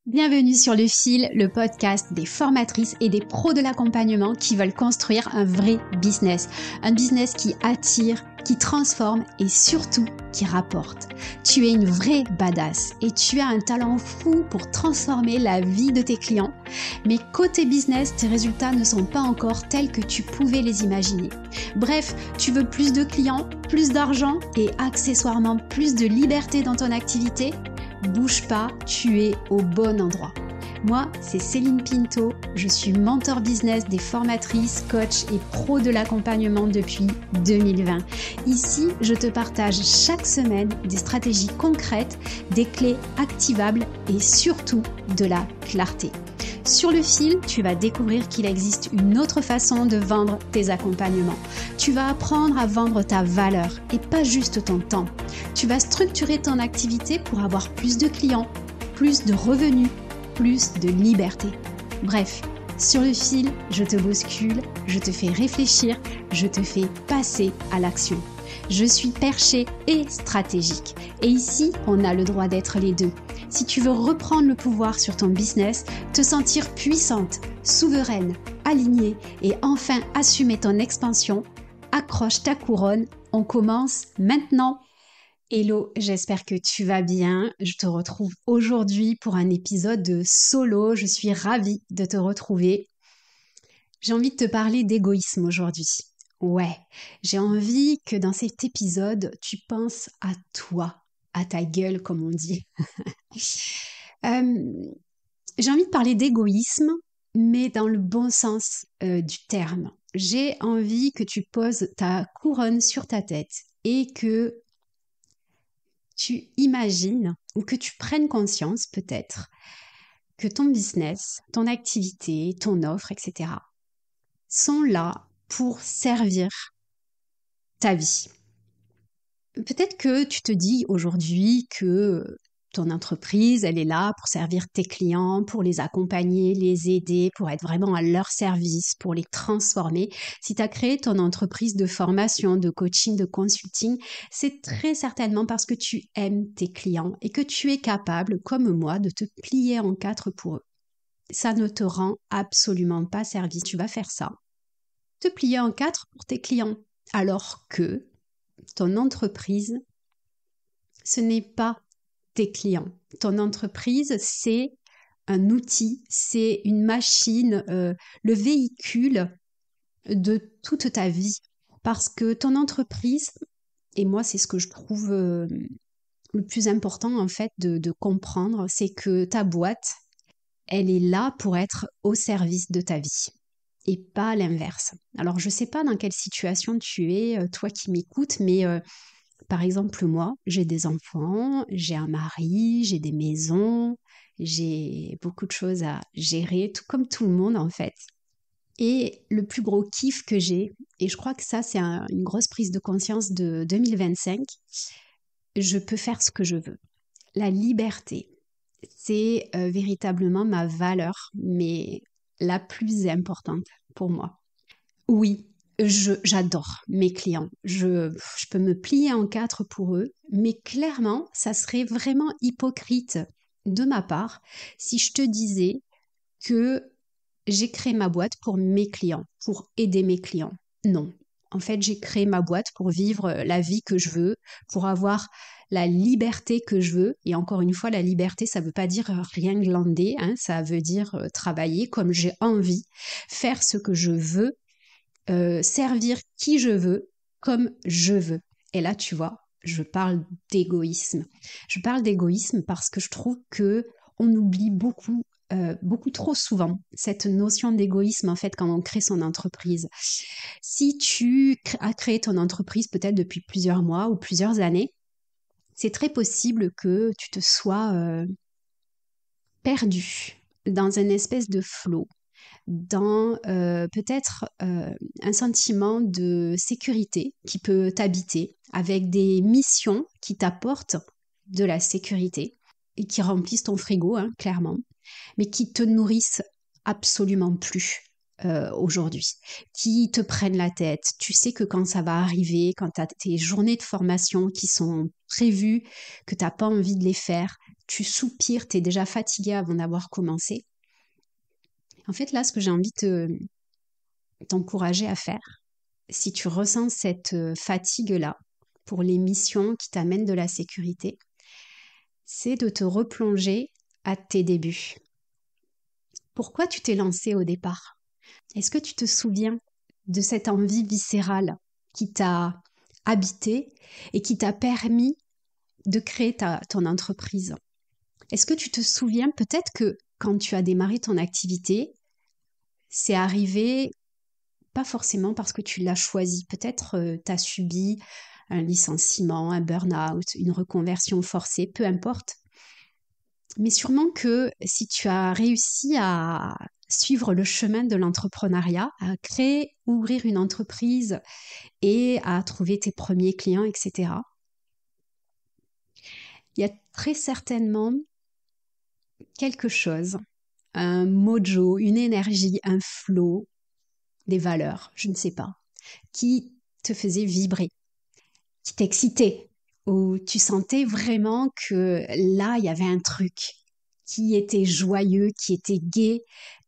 Bienvenue sur Le Fil, le podcast des formatrices et des pros de l'accompagnement qui veulent construire un vrai business. Un business qui attire, qui transforme et surtout qui rapporte. Tu es une vraie badass et tu as un talent fou pour transformer la vie de tes clients. Mais côté business, tes résultats ne sont pas encore tels que tu pouvais les imaginer. Bref, tu veux plus de clients, plus d'argent et accessoirement plus de liberté dans ton activité ? Bouge pas, tu es au bon endroit. Moi, c'est Céline Pinto, je suis mentor business des formatrices, coachs et pros de l'accompagnement depuis 2020. Ici, je te partage chaque semaine des stratégies concrètes, des clés activables et surtout de la clarté. Sur Le Fil, tu vas découvrir qu'il existe une autre façon de vendre tes accompagnements. Tu vas apprendre à vendre ta valeur et pas juste ton temps. Tu vas structurer ton activité pour avoir plus de clients, plus de revenus, plus de liberté. Bref, sur Le Fil, je te bouscule, je te fais réfléchir, je te fais passer à l'action. Je suis perchée et stratégique. Et ici, on a le droit d'être les deux. Si tu veux reprendre le pouvoir sur ton business, te sentir puissante, souveraine, alignée et enfin assumer ton expansion, accroche ta couronne, on commence maintenant. Hello, j'espère que tu vas bien. Je te retrouve aujourd'hui pour un épisode de solo. Je suis ravie de te retrouver. J'ai envie de te parler d'égoïsme aujourd'hui. Ouais, j'ai envie que dans cet épisode, tu penses à toi, à ta gueule comme on dit. J'ai envie de parler d'égoïsme, mais dans le bon sens du terme. J'ai envie que tu poses ta couronne sur ta tête et que tu imagines ou que tu prennes conscience peut-être que ton business, ton activité, ton offre, etc. sont là pour servir ta vie. Peut-être que tu te dis aujourd'hui que ton entreprise, elle est là pour servir tes clients, pour les accompagner, les aider, pour être vraiment à leur service, pour les transformer. Si tu as créé ton entreprise de formation, de coaching, de consulting, c'est très certainement parce que tu aimes tes clients et que tu es capable, comme moi, de te plier en quatre pour eux. Ça ne te rend absolument pas service. Tu vas faire ça, te plier en quatre pour tes clients, alors que ton entreprise, ce n'est pas tes clients. Ton entreprise, c'est un outil, c'est une machine, le véhicule de toute ta vie. Parce que ton entreprise, et moi c'est ce que je trouve le plus important en fait de comprendre, c'est que ta boîte, elle est là pour être au service de ta vie et pas l'inverse. Alors je ne sais pas dans quelle situation tu es, toi qui m'écoutes, mais par exemple, moi, j'ai des enfants, j'ai un mari, j'ai des maisons, j'ai beaucoup de choses à gérer, tout comme tout le monde en fait. Et le plus gros kiff que j'ai, et je crois que ça c'est une grosse prise de conscience de 2025, je peux faire ce que je veux. La liberté, c'est véritablement ma valeur, mais la plus importante pour moi. Oui, j'adore mes clients. Je peux me plier en quatre pour eux, mais clairement, ça serait vraiment hypocrite de ma part si je te disais que j'ai créé ma boîte pour mes clients, pour aider mes clients. Non. En fait, j'ai créé ma boîte pour vivre la vie que je veux, pour avoir la liberté que je veux. Et encore une fois, la liberté, ça ne veut pas dire rien glander, hein, ça veut dire travailler comme j'ai envie, faire ce que je veux, servir qui je veux, comme je veux. Et là, tu vois, je parle d'égoïsme. Je parle d'égoïsme parce que je trouve que on oublie beaucoup trop souvent cette notion d'égoïsme en fait quand on crée son entreprise. Si tu as créé ton entreprise peut-être depuis plusieurs mois ou plusieurs années, c'est très possible que tu te sois perdu dans une espèce de flot, dans peut-être un sentiment de sécurité qui peut t'habiter, avec des missions qui t'apportent de la sécurité et qui remplissent ton frigo, hein, clairement, mais qui te nourrissent absolument plus aujourd'hui, qui te prennent la tête. Tu sais que quand ça va arriver, quand tu as tes journées de formation qui sont prévues, que tu n'as pas envie de les faire, tu soupires, tu es déjà fatigué avant d'avoir commencé. En fait, là, ce que j'ai envie de t'encourager à faire, si tu ressens cette fatigue-là pour les missions qui t'amènent de la sécurité, c'est de te replonger à tes débuts. Pourquoi tu t'es lancé au départ? Est-ce que tu te souviens de cette envie viscérale qui t'a habité et qui t'a permis de créer ton entreprise? Est-ce que tu te souviens peut-être que quand tu as démarré ton activité, c'est arrivé pas forcément parce que tu l'as choisi. Peut-être tu as subi un licenciement, un burn-out, une reconversion forcée, peu importe. Mais sûrement que si tu as réussi à suivre le chemin de l'entrepreneuriat, à créer, ouvrir une entreprise et à trouver tes premiers clients, etc., il y a très certainement quelque chose, un mojo, une énergie, un flow, des valeurs, je ne sais pas, qui te faisait vibrer, qui t'excitait, où tu sentais vraiment que là, il y avait un truc qui était joyeux, qui était gai,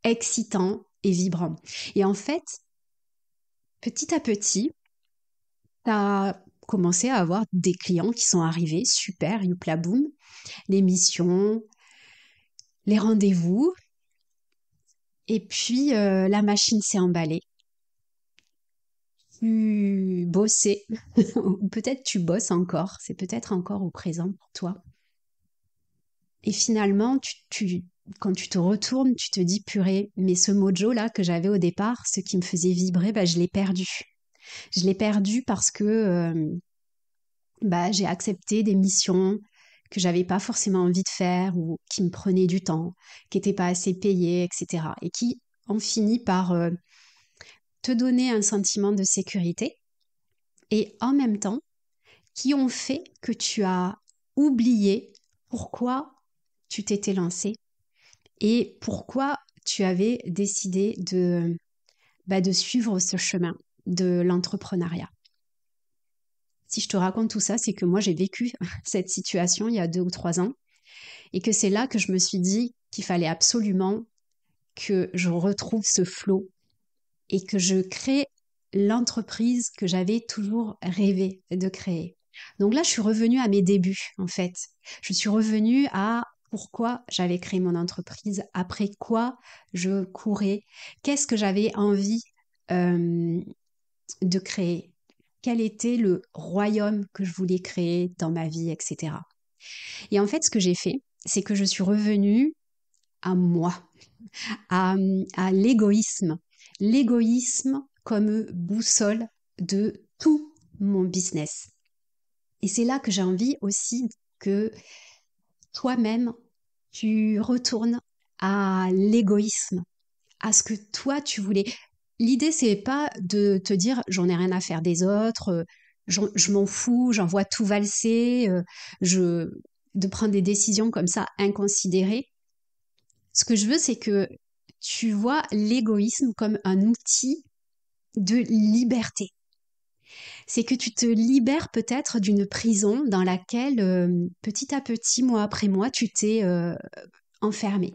excitant et vibrant. Et en fait, petit à petit, tu as commencé à avoir des clients qui sont arrivés, super, youpla boum, les missions, les rendez-vous, et puis la machine s'est emballée. Tu bossais, ou peut-être tu bosses encore, c'est peut-être encore au présent pour toi. Et finalement, quand tu te retournes, tu te dis, purée, mais ce mojo-là que j'avais au départ, ce qui me faisait vibrer, bah, je l'ai perdu. Je l'ai perdu parce que bah, j'ai accepté des missions que j'avais pas forcément envie de faire ou qui me prenaient du temps, qui n'étaient pas assez payées, etc. Et qui ont fini par te donner un sentiment de sécurité et en même temps qui ont fait que tu as oublié pourquoi tu t'étais lancé et pourquoi tu avais décidé de suivre ce chemin de l'entrepreneuriat. Si je te raconte tout ça, c'est que moi j'ai vécu cette situation il y a 2 ou 3 ans et que c'est là que je me suis dit qu'il fallait absolument que je retrouve ce flot et que je crée l'entreprise que j'avais toujours rêvé de créer. Donc là, je suis revenue à mes débuts, en fait. Je suis revenue à pourquoi j'avais créé mon entreprise, après quoi je courais, qu'est-ce que j'avais envie euh, de créer, quel était le royaume que je voulais créer dans ma vie, etc. Et en fait, ce que j'ai fait, c'est que je suis revenue à moi, à, à l'égoïsme. L'égoïsme comme boussole de tout mon business. Et c'est là que j'ai envie aussi que toi-même, tu retournes à l'égoïsme, à ce que toi, tu voulais. L'idée, c'est pas de te dire j'en ai rien à faire des autres, je m'en fous, j'en vois tout valser, de prendre des décisions comme ça inconsidérées. Ce que je veux, c'est que tu vois l'égoïsme comme un outil de liberté. C'est que tu te libères peut-être d'une prison dans laquelle, petit à petit, mois après mois, tu t'es enfermé.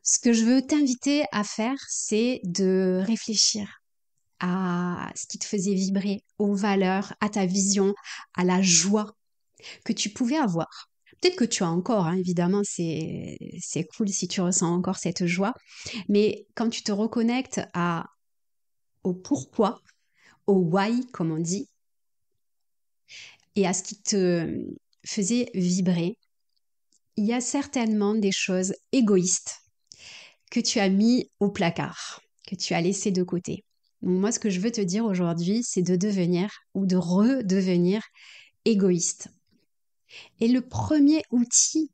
Ce que je veux t'inviter à faire, c'est de réfléchir à ce qui te faisait vibrer, aux valeurs, à ta vision, à la joie que tu pouvais avoir. Peut-être que tu as encore, hein, évidemment, c'est cool si tu ressens encore cette joie, mais quand tu te reconnectes au pourquoi, au why, comme on dit, et à ce qui te faisait vibrer, il y a certainement des choses égoïstes que tu as mis au placard, que tu as laissé de côté. Donc moi, ce que je veux te dire aujourd'hui, c'est de devenir ou de redevenir égoïste. Et le premier outil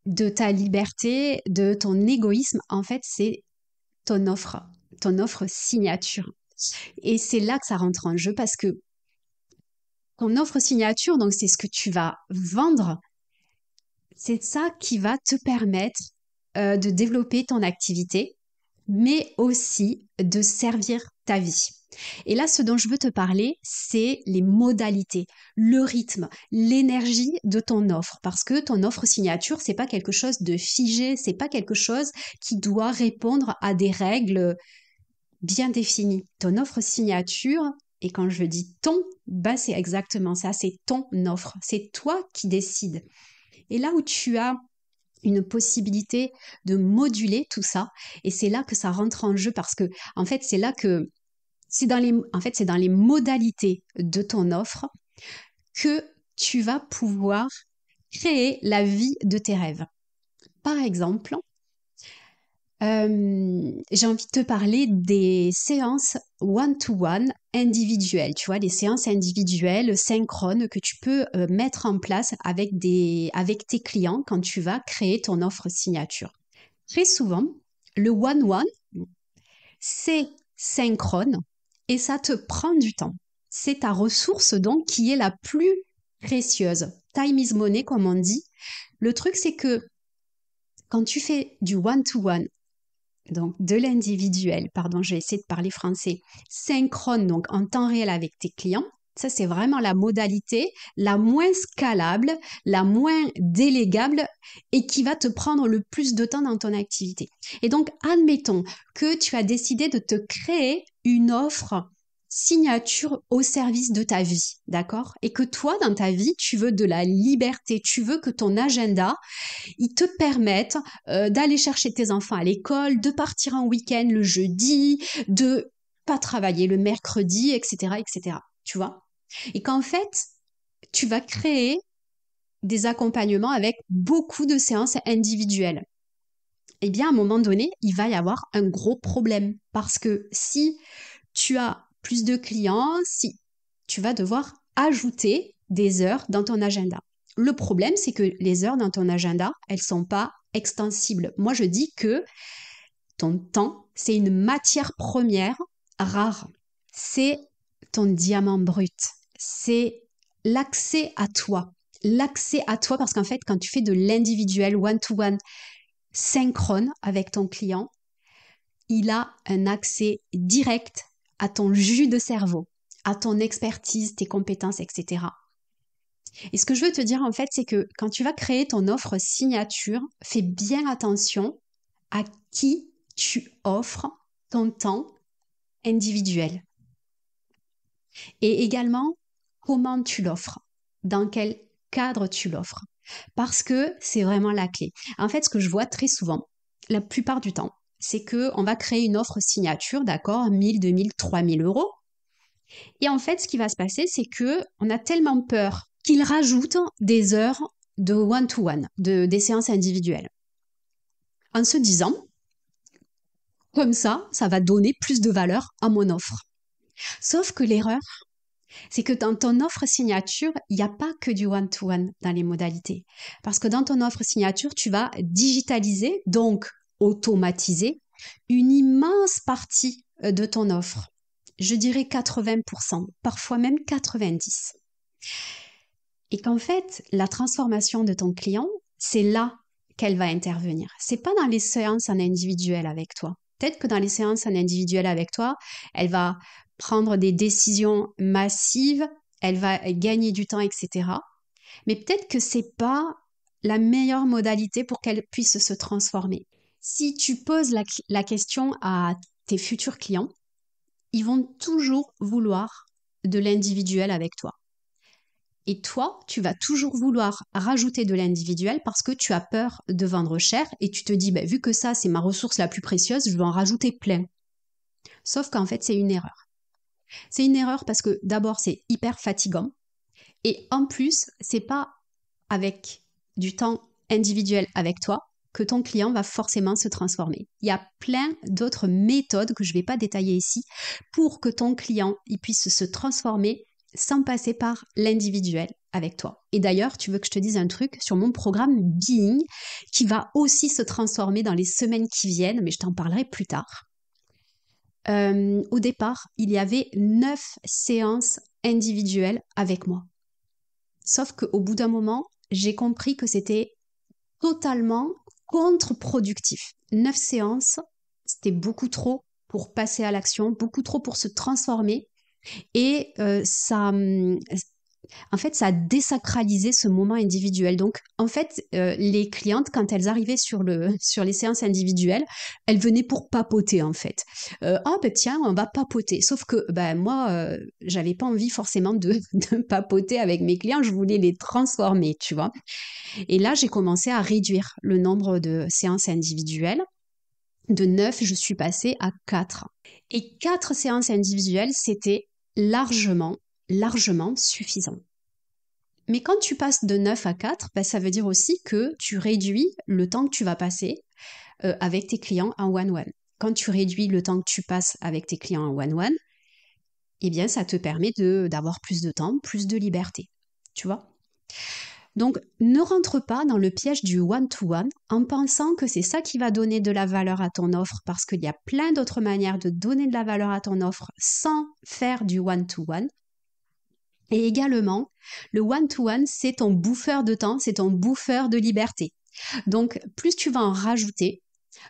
de ta liberté, de ton égoïsme, en fait, c'est ton offre signature. Et c'est là que ça rentre en jeu parce que ton offre signature, donc c'est ce que tu vas vendre, c'est ça qui va te permettre de développer ton activité, mais aussi de servir ta vie. Et là, ce dont je veux te parler, c'est les modalités, le rythme, l'énergie de ton offre. Parce que ton offre signature, c'est pas quelque chose de figé, c'est pas quelque chose qui doit répondre à des règles bien définies. Ton offre signature, et quand je dis ton, bah c'est exactement ça, c'est ton offre. C'est toi qui décides. Et là où tu as une possibilité de moduler tout ça, et c'est là que ça rentre en jeu parce que, en fait, c'est là que c'est dans les modalités de ton offre que tu vas pouvoir créer la vie de tes rêves. Par exemple, j'ai envie de te parler des séances one-to-one individuelles, tu vois, les séances individuelles synchrones que tu peux mettre en place avec tes clients quand tu vas créer ton offre signature. Très souvent, le one-one, c'est synchrone et ça te prend du temps. C'est ta ressource donc qui est la plus précieuse. Time is money, comme on dit. Le truc, c'est que quand tu fais du one-to-one, donc de l'individuel, pardon, j'ai essayé de parler français, synchrone, donc en temps réel avec tes clients, ça c'est vraiment la modalité la moins scalable, la moins délégable et qui va te prendre le plus de temps dans ton activité. Et donc, admettons que tu as décidé de te créer une offre signature au service de ta vie, d'accord? Et que toi, dans ta vie, tu veux de la liberté, tu veux que ton agenda ils te permettent d'aller chercher tes enfants à l'école, de partir en week-end le jeudi, de pas travailler le mercredi, etc., etc. Tu vois? Et qu'en fait, tu vas créer des accompagnements avec beaucoup de séances individuelles. Eh bien, à un moment donné, il va y avoir un gros problème parce que si tu as plus de clients, si tu vas devoir ajouter des heures dans ton agenda. Le problème, c'est que les heures dans ton agenda, elles sont pas extensibles. Moi, je dis que ton temps, c'est une matière première rare. C'est ton diamant brut. C'est l'accès à toi. L'accès à toi, parce qu'en fait, quand tu fais de l'individuel one-to-one synchrone avec ton client, il a un accès direct à ton jus de cerveau, à ton expertise, tes compétences, etc. Et ce que je veux te dire en fait, c'est que quand tu vas créer ton offre signature, fais bien attention à qui tu offres ton temps individuel. Et également, comment tu l'offres, dans quel cadre tu l'offres. Parce que c'est vraiment la clé. En fait, ce que je vois très souvent, la plupart du temps, c'est qu'on va créer une offre signature, d'accord, 1000, 2000, 3000 euros. Et en fait, ce qui va se passer, c'est que on a tellement peur qu'ils rajoutent des heures de one-to-one, des séances individuelles. En se disant, comme ça va donner plus de valeur à mon offre. Sauf que l'erreur, c'est que dans ton offre signature, il n'y a pas que du one-to-one dans les modalités. Parce que dans ton offre signature, tu vas digitaliser, donc automatiser, une immense partie de ton offre. Je dirais 80%, parfois même 90%. Et qu'en fait, la transformation de ton client, c'est là qu'elle va intervenir. C'est pas dans les séances en individuel avec toi. Peut-être que dans les séances en individuel avec toi, elle va prendre des décisions massives, elle va gagner du temps, etc. Mais peut-être que c'est pas la meilleure modalité pour qu'elle puisse se transformer. Si tu poses la question à tes futurs clients, ils vont toujours vouloir de l'individuel avec toi. Et toi, tu vas toujours vouloir rajouter de l'individuel parce que tu as peur de vendre cher et tu te dis, bah, vu que ça, c'est ma ressource la plus précieuse, je vais en rajouter plein. Sauf qu'en fait, c'est une erreur. C'est une erreur parce que d'abord, c'est hyper fatigant et en plus, c'est pas avec du temps individuel avec toi que ton client va forcément se transformer. Il y a plein d'autres méthodes que je ne vais pas détailler ici pour que ton client il puisse se transformer sans passer par l'individuel avec toi. Et d'ailleurs, tu veux que je te dise un truc sur mon programme Being qui va aussi se transformer dans les semaines qui viennent, mais je t'en parlerai plus tard. Au départ, il y avait 9 séances individuelles avec moi. Sauf qu'au bout d'un moment, j'ai compris que c'était totalement contre-productif. 9 séances, c'était beaucoup trop pour passer à l'action, beaucoup trop pour se transformer. Et en fait, ça a désacralisé ce moment individuel. Donc, en fait, les clientes, quand elles arrivaient sur les séances individuelles, elles venaient pour papoter, en fait. Ah, ben tiens, on va papoter. Sauf que, ben moi, j'avais pas envie forcément de papoter avec mes clients, je voulais les transformer, tu vois. Et là, j'ai commencé à réduire le nombre de séances individuelles. De 9, je suis passée à 4. Et 4 séances individuelles, c'était largement suffisant. Mais quand tu passes de 9 à 4, ben, ça veut dire aussi que tu réduis le temps que tu vas passer avec tes clients en one-one. Quand tu réduis le temps que tu passes avec tes clients en one-one, eh bien, ça te permet d'avoir plus de temps, plus de liberté. Tu vois? Donc, ne rentre pas dans le piège du one-to-one en pensant que c'est ça qui va donner de la valeur à ton offre, parce qu'il y a plein d'autres manières de donner de la valeur à ton offre sans faire du one-to-one. Et également, le one-to-one, c'est ton bouffeur de temps, c'est ton bouffeur de liberté. Donc, plus tu vas en rajouter,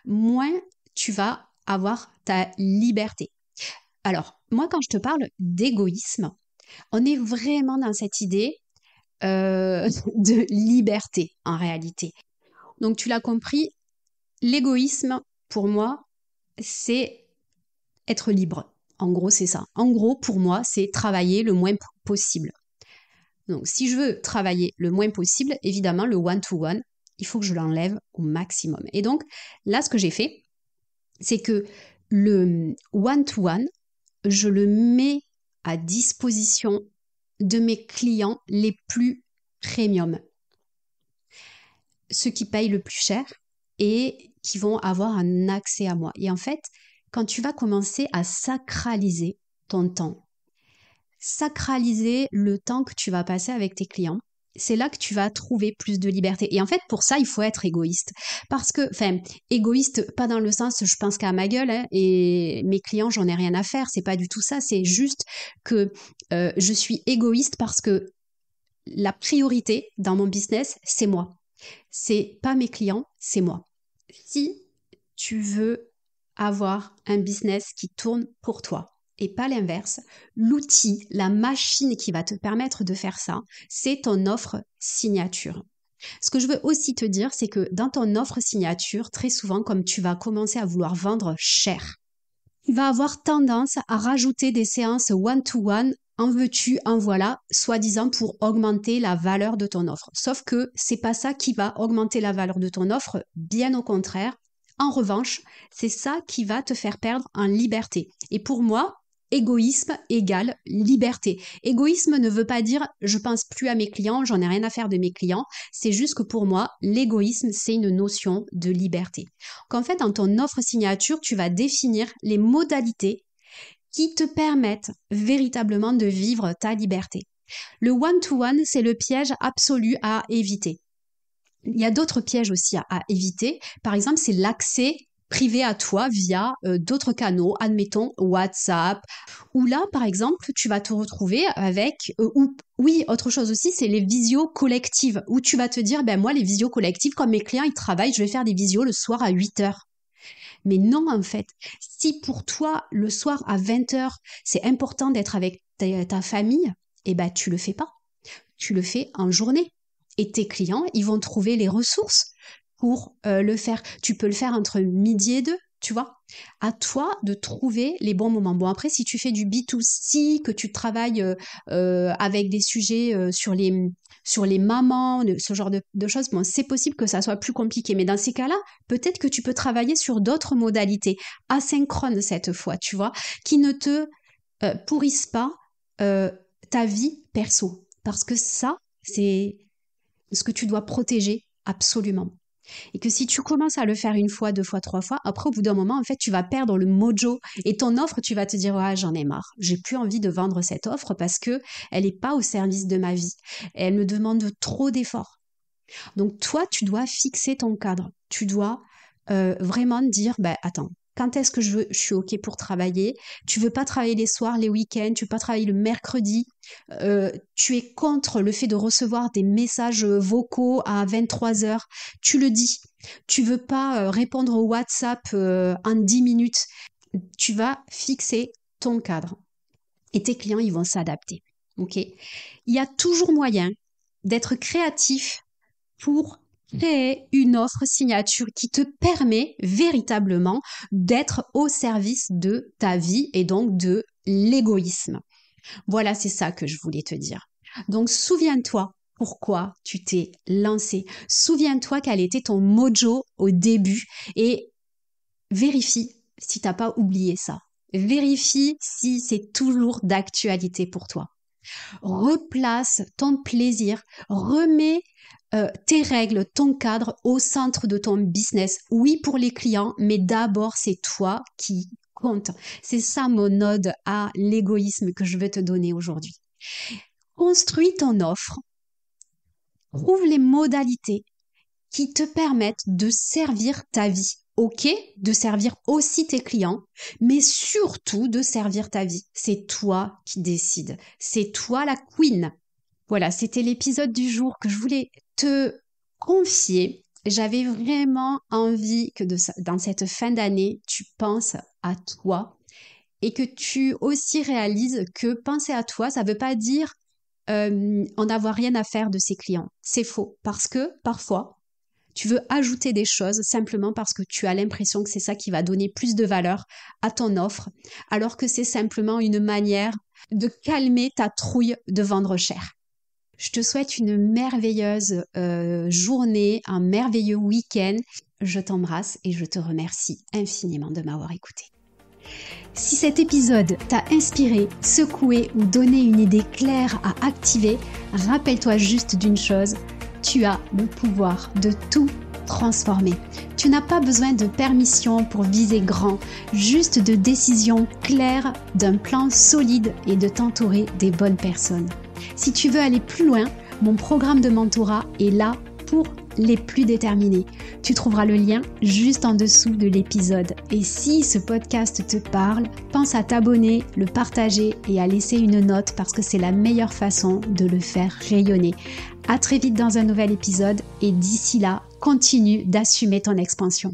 moins tu vas avoir ta liberté. Alors, moi, quand je te parle d'égoïsme, on est vraiment dans cette idée de liberté en réalité. Donc, tu l'as compris, l'égoïsme, pour moi, c'est être libre. En gros, c'est ça. En gros, pour moi, c'est travailler le moins possible. Donc, si je veux travailler le moins possible, évidemment, le one-to-one, il faut que je l'enlève au maximum. Et donc, là, ce que j'ai fait, c'est que le one-to-one, je le mets à disposition de mes clients les plus premium, ceux qui payent le plus cher et qui vont avoir un accès à moi. Et en fait, quand tu vas commencer à sacraliser ton temps, sacraliser le temps que tu vas passer avec tes clients, c'est là que tu vas trouver plus de liberté. Et en fait, pour ça, il faut être égoïste. Parce que, enfin, égoïste, pas dans le sens je pense qu'à ma gueule, hein, et mes clients, j'en ai rien à faire. C'est pas du tout ça. C'est juste que je suis égoïste parce que la priorité dans mon business, c'est moi. C'est pas mes clients, c'est moi. Si tu veux avoir un business qui tourne pour toi et pas l'inverse, l'outil, la machine qui va te permettre de faire ça, c'est ton offre signature. Ce que je veux aussi te dire, c'est que dans ton offre signature, très souvent, comme tu vas commencer à vouloir vendre cher, tu vas avoir tendance à rajouter des séances one-to-one, en veux-tu, en voilà, soi-disant pour augmenter la valeur de ton offre. Sauf que c'est pas ça qui va augmenter la valeur de ton offre, bien au contraire. En revanche, c'est ça qui va te faire perdre en liberté. Et pour moi, égoïsme égale liberté. Égoïsme ne veut pas dire je pense plus à mes clients, j'en ai rien à faire de mes clients. C'est juste que pour moi, l'égoïsme, c'est une notion de liberté. Qu'en fait, dans ton offre signature, tu vas définir les modalités qui te permettent véritablement de vivre ta liberté. Le one-to-one, c'est le piège absolu à éviter. Il y a d'autres pièges aussi à éviter. Par exemple, c'est l'accès privé à toi via d'autres canaux, admettons WhatsApp, où là, par exemple, tu vas te retrouver avec, oui, autre chose aussi, c'est les visios collectives, où tu vas te dire, ben moi, les visios collectives, comme mes clients, ils travaillent, je vais faire des visios le soir à 8h. Mais non, en fait, si pour toi, le soir à 20h, c'est important d'être avec ta famille, eh ben, tu le fais pas. Tu le fais en journée. Et tes clients, ils vont trouver les ressources pour le faire. Tu peux le faire entre midi et 2, tu vois. À toi de trouver les bons moments. Bon, après, si tu fais du B2C, que tu travailles avec des sujets sur les mamans, ce genre de choses, bon, c'est possible que ça soit plus compliqué. Mais dans ces cas-là, peut-être que tu peux travailler sur d'autres modalités, asynchrones cette fois, tu vois, qui ne te pourrissent pas ta vie perso. Parce que ça, c'est ce que tu dois protéger absolument. Et que si tu commences à le faire une fois, deux fois, trois fois, après au bout d'un moment, en fait, tu vas perdre le mojo et ton offre, tu vas te dire ah j'en ai marre, j'ai plus envie de vendre cette offre parce que elle n'est pas au service de ma vie, elle me demande trop d'efforts. Donc toi, tu dois fixer ton cadre, tu dois vraiment dire bah attends. Quand est-ce que je suis OK pour travailler? Tu veux pas travailler les soirs, les week-ends, tu veux pas travailler le mercredi. Tu es contre le fait de recevoir des messages vocaux à 23h. Tu le dis. Tu veux pas répondre au WhatsApp en 10 minutes. tu vas fixer ton cadre et tes clients, ils vont s'adapter. Ok ? Il y a toujours moyen d'être créatif pour créer une offre signature qui te permet véritablement d'être au service de ta vie et donc de l'égoïsme. Voilà, c'est ça que je voulais te dire. Donc, souviens-toi pourquoi tu t'es lancé. Souviens-toi quel était ton mojo au début et vérifie si t'as pas oublié ça. Vérifie si c'est toujours d'actualité pour toi. Replace ton plaisir, remets tes règles, ton cadre au centre de ton business. Oui, pour les clients, mais d'abord, c'est toi qui compte. C'est ça mon ode à l'égoïsme que je veux te donner aujourd'hui. Construis ton offre, trouve les modalités qui te permettent de servir ta vie. Ok, de servir aussi tes clients, mais surtout de servir ta vie. C'est toi qui décides. C'est toi la queen. Voilà, c'était l'épisode du jour que je voulais te confier. J'avais vraiment envie que dans cette fin d'année, tu penses à toi et que tu aussi réalises que penser à toi, ça ne veut pas dire en avoir rien à faire de ses clients. C'est faux, parce que parfois, tu veux ajouter des choses simplement parce que tu as l'impression que c'est ça qui va donner plus de valeur à ton offre, alors que c'est simplement une manière de calmer ta trouille de vendre cher. Je te souhaite une merveilleuse journée, un merveilleux week-end. Je t'embrasse et je te remercie infiniment de m'avoir écouté. Si cet épisode t'a inspiré, secoué ou donné une idée claire à activer, rappelle-toi juste d'une chose, tu as le pouvoir de tout transformer. Tu n'as pas besoin de permission pour viser grand, juste de décisions claires, d'un plan solide et de t'entourer des bonnes personnes. Si tu veux aller plus loin, mon programme de mentorat est là pour les plus déterminés. Tu trouveras le lien juste en dessous de l'épisode. Et si ce podcast te parle, pense à t'abonner, le partager et à laisser une note parce que c'est la meilleure façon de le faire rayonner. À très vite dans un nouvel épisode et d'ici là, continue d'assumer ton expansion.